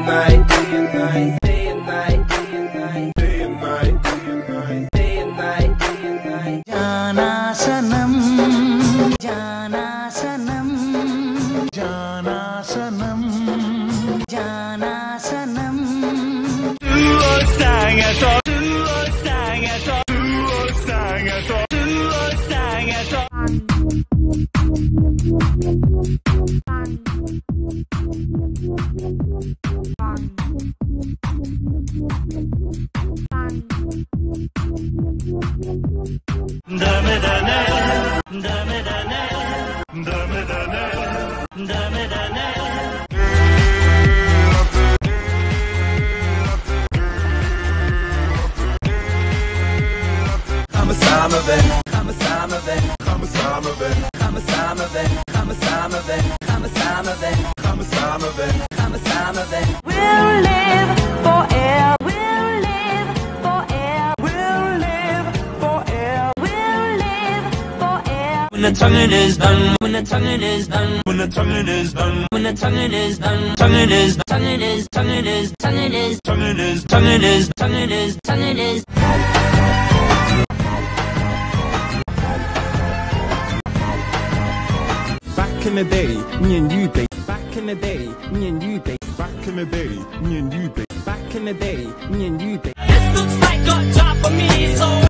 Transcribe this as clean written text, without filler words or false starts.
night, day and night, day and night, day and night, day and night, day and night, day and night, day and night. Jana sanam, jana sanam, jana sanam, jana sanam. Duo sang a song, duo sang a song, duo sang a song, duo sang a song. Dame dane, dame dane, dame dane, dame dane. I'm a summer van, I'm a summer van, I'm a summer van, I'm a summer van, I'm a summer van, I'm a summer van, I'm a summer van, I'm a summer van. We'll live forever. We'll live forever. We'll live forever. We'll live forever. When the tonguing is done, when the tonguing is done, when the tonguing is done, when the tonguing is done, tonguing is, tonguing is, tonguing is, tonguing is, tonguing is, tonguing is, tonguing is, tonguing is. Back in the day, me and you, babe. Back in the day, me and you, babe. Back in the day, me and you, babe. Back in the day, me and you, babe. This looks like a job for me, so